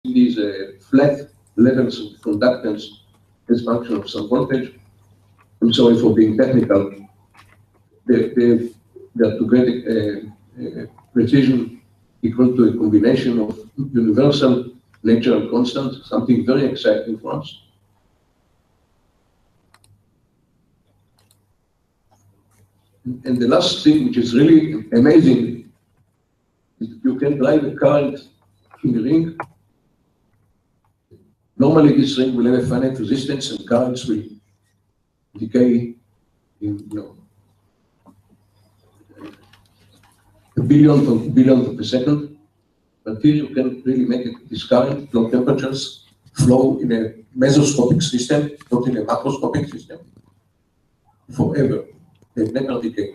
these flat levels of conductance as function of some voltage. I'm sorry for being technical. They are to get precision equal to a combination of universal natural constant, something very exciting for us. And the last thing, which is really amazing, is that you can drive a current in the ring. Normally, this ring will have a finite resistance, and currents will decay in, a billionth of a second. But here you can really make this current, low temperatures, flow in a mesoscopic system, not in a macroscopic system, forever. They never decay.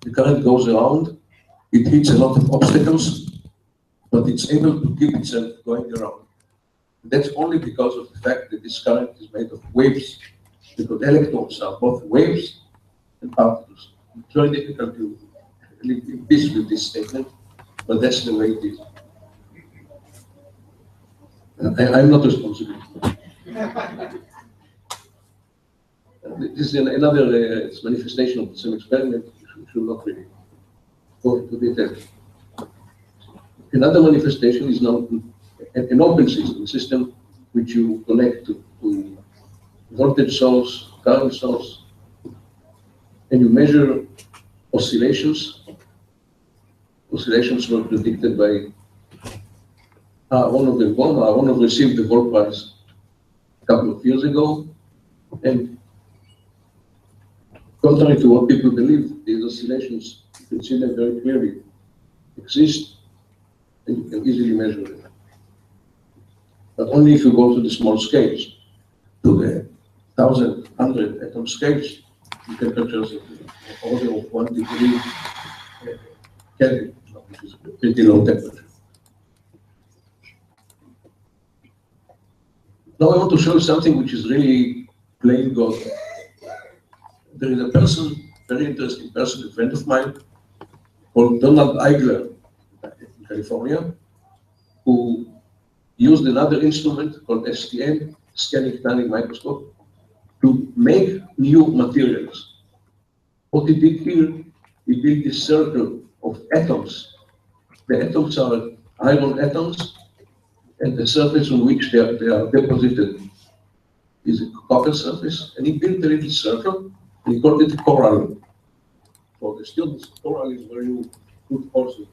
The current goes around, it hits a lot of obstacles, but it's able to keep itself going around. That's only because of the fact that this current is made of waves, because electrons are both waves and particles. It's very difficult to live in peace with this statement, but that's the way it is. I'm not responsible. This is another manifestation of the same experiment. We should not really go into details. Another manifestation is now an open system, a system which you connect to voltage source, current source, and you measure oscillations. Oscillations were predicted by one of the bomb. One of received the Wolf Prize a couple of years ago, and contrary to what people believe, these oscillations, you can see them very clearly, exist, and you can easily measure them. But only if you go to the small scales, to the 1,000, 100 atom scales, the temperatures of the order of 1 degree Kelvin, which is a pretty low temperature. Now I want to show you something which is really plain God. There is a person, very interesting person, a friend of mine, called Donald Eigler in California, who used another instrument called STM, scanning tunneling microscope, to make new materials. What he did here, he built this circle of atoms. The atoms are iron atoms, and the surface on which they are deposited is a copper surface, and he built a little circle, and he called it a coral. For the students, coral is where you put horses.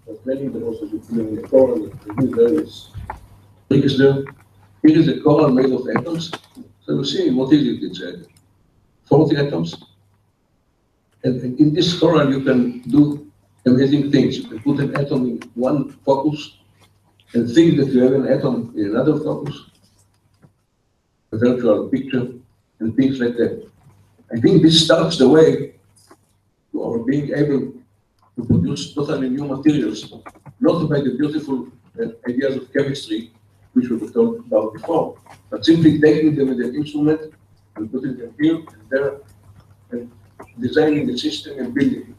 But many of the horses you put in the coral, and use various tricks there. Here is a coral made of atoms. So you see, what is it? It's 40 atoms. And in this coral, you can do amazing things. You can put an atom in one focus and think that you have an atom in another focus, a virtual picture, and things like that. I think this starts the way to our being able to produce totally new materials, not by the beautiful ideas of chemistry, which we were talked about before, but simply taking them with an instrument and putting them here and there, and designing the system and building it.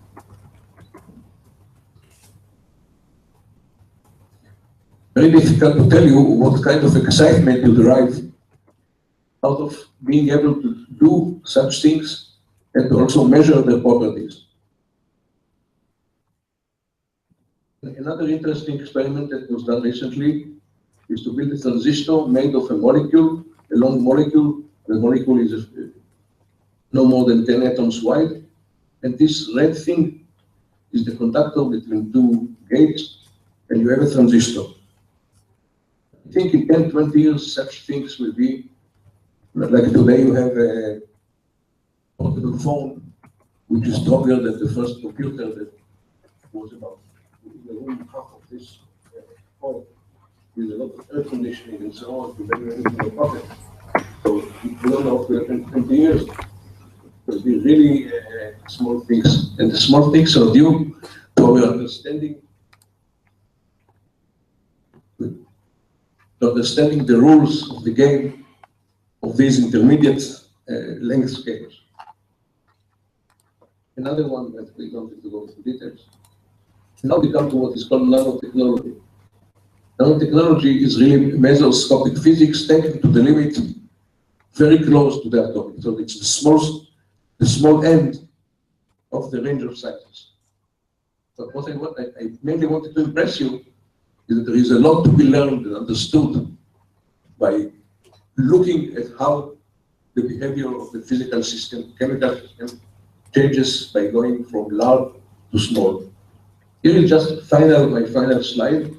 Very difficult to tell you what kind of excitement you derive out of being able to do such things and to also measure their properties. Another interesting experiment that was done recently is to build a transistor made of a molecule, a long molecule. The molecule is no more than 10 atoms wide, and this red thing is the conductor between two gates, and you have a transistor. I think in 10, 20 years, such things will be, like today you have a portable phone, which is stronger than the first computer that was about in the room half of this phone, with a lot of air conditioning and so on, to bring it into the pocket. So we don't know if we have 20 years, will be really small things. And the small things are due to our understanding the rules of the game of these intermediate length scales. Another one that we don't have to go into details. Now we come to what is called nanotechnology. Nanotechnology is really mesoscopic physics taken to the limit, very close to the atomic. So it's the small end of the range of sciences. But what I mainly wanted to impress you is that there is a lot to be learned and understood by looking at how the behavior of the physical system, chemical system, changes by going from large to small. Here is just my final slide.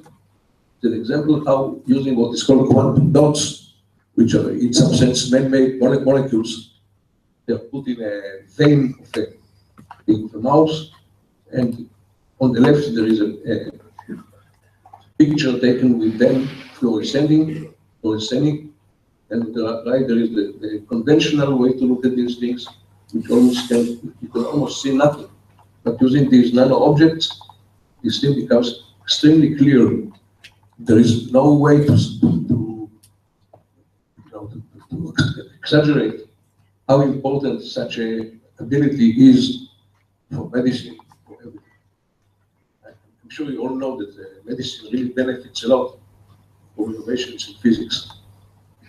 It's an example of how using what is called quantum dots, which are in some sense man-made molecules, they are put in a vein of a mouse, and on the left there is a picture taken with them fluorescing, and on the right there is the conventional way to look at these things, which you can almost see nothing. But using these nano objects, this thing becomes extremely clear. There is no way to exaggerate how important such an ability is for medicine, for everything. I'm sure you all know that medicine really benefits a lot from innovations in physics.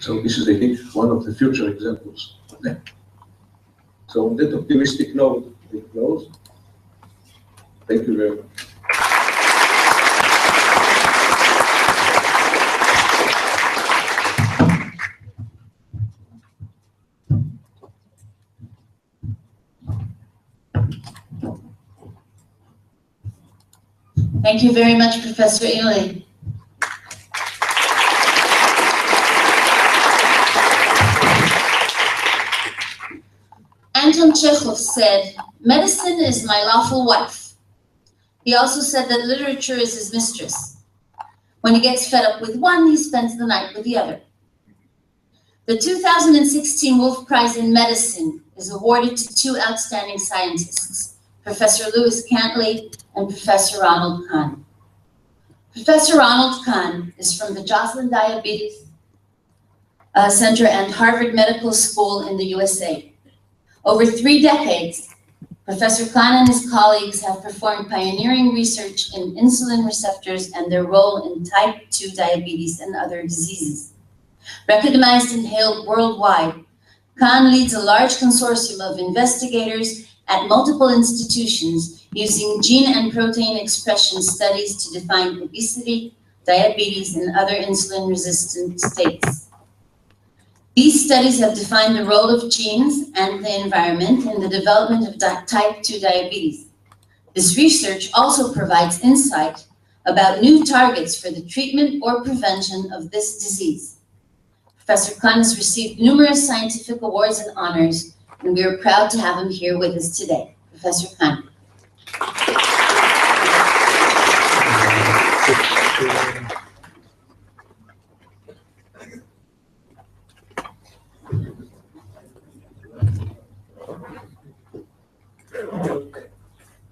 So this is, I think, one of the future examples of that. So on that optimistic note, we close. Thank you very much. Thank you very much, Professor Emre. Anton Chekhov said, "Medicine is my lawful wife." He also said that literature is his mistress. When he gets fed up with one, he spends the night with the other. The 2016 Wolf Prize in Medicine is awarded to two outstanding scientists, Professor Lewis Cantley and Professor Ronald Kahn. Professor Ronald Kahn is from the Joslin Diabetes Center and Harvard Medical School in the USA. Over 3 decades, Professor Kahn and his colleagues have performed pioneering research in insulin receptors and their role in type 2 diabetes and other diseases. Recognized and hailed worldwide, Kahn leads a large consortium of investigators at multiple institutions using gene and protein expression studies to define obesity, diabetes, and other insulin-resistant states. These studies have defined the role of genes and the environment in the development of type 2 diabetes. This research also provides insight about new targets for the treatment or prevention of this disease. Professor Kahn has received numerous scientific awards and honors, and we are proud to have him here with us today. Professor Kahn.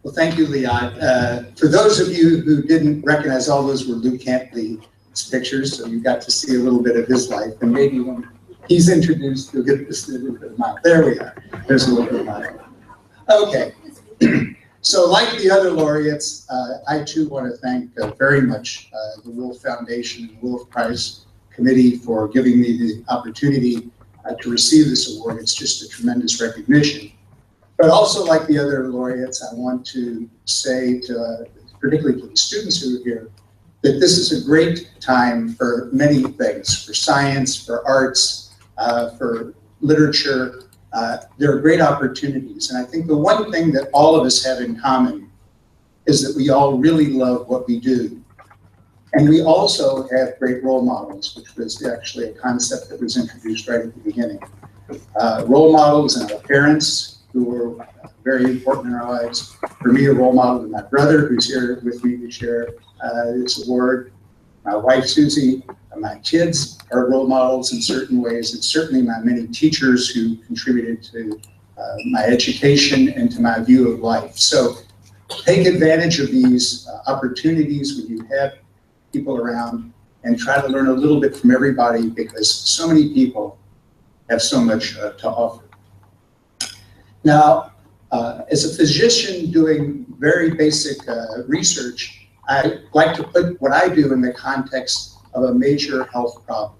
Well, thank you, Liat. For those of you who didn't recognize, all those were Lou Cantley's pictures, so you got to see a little bit of his life, and maybe when he's introduced, you'll get to see a little bit of mine. There we are. There's a little bit of mine. Okay. So like the other laureates, I too want to thank very much the Wolf Foundation and the Wolf Prize Committee for giving me the opportunity to receive this award. It's just a tremendous recognition. But also, like the other laureates, I want to say, particularly to the students who are here, that this is a great time for many things, for science, for arts, for literature. There are great opportunities. And I think the one thing that all of us have in common is that we all really love what we do. And we also have great role models, which was actually a concept that was introduced right at the beginning. Role models and our parents, who were very important in our lives. For me, a role model is my brother, who's here with me to share this award. My wife, Susie, my kids are role models in certain ways, and certainly my many teachers who contributed to my education and to my view of life. So take advantage of these opportunities when you have people around, and try to learn a little bit from everybody, because so many people have so much to offer. Now, as a physician doing very basic research, I like to put what I do in the context of a major health problem.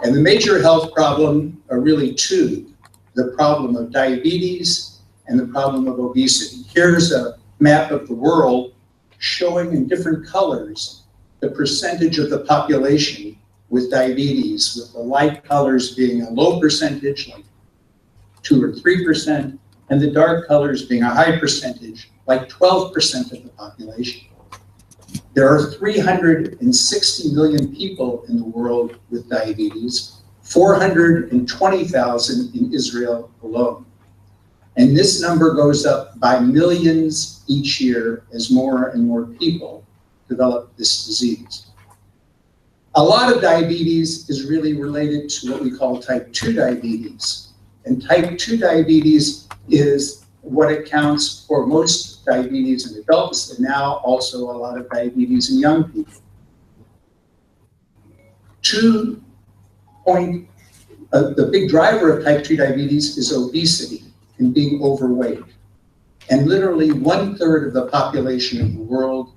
And the major health problem are really two: the problem of diabetes and the problem of obesity. Here's a map of the world showing in different colors the percentage of the population with diabetes, with the light colors being a low percentage, like 2 or 3%, and the dark colors being a high percentage, like 12% of the population. There are 360 million people in the world with diabetes, 420,000 in Israel alone. And this number goes up by millions each year as more and more people develop this disease. A lot of diabetes is really related to what we call type 2 diabetes. And type 2 diabetes is what accounts for most diabetes in adults, and now also a lot of diabetes in young people. The big driver of type 2 diabetes is obesity and being overweight. And literally 1/3 of the population of the world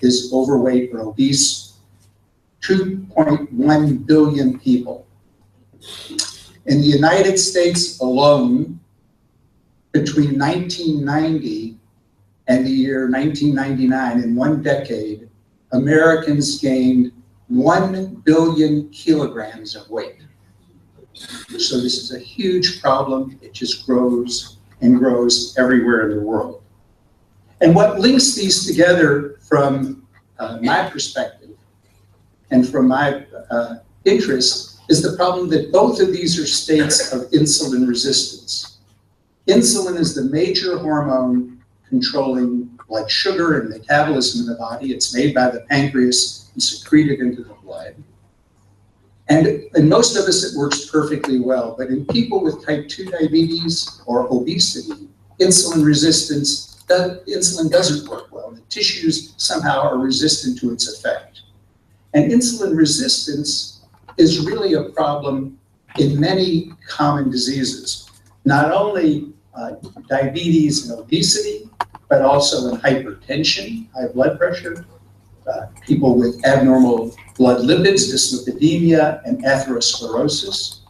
is overweight or obese. 2.1 billion people. In the United States alone, between 1990 and the year 1999, in one decade, Americans gained 1 billion kilograms of weight. So this is a huge problem. It just grows and grows everywhere in the world. And what links these together from my perspective and from my interest is the problem that both of these are states of insulin resistance. Insulin is the major hormone controlling blood sugar and metabolism in the body. It's made by the pancreas and secreted into the blood. And in most of us, it works perfectly well. But in people with type 2 diabetes or obesity, insulin resistance, insulin doesn't work well. The tissues somehow are resistant to its effect. And insulin resistance is really a problem in many common diseases, not only diabetes and obesity, but also in hypertension, high blood pressure, people with abnormal blood lipids, dyslipidemia, and atherosclerosis.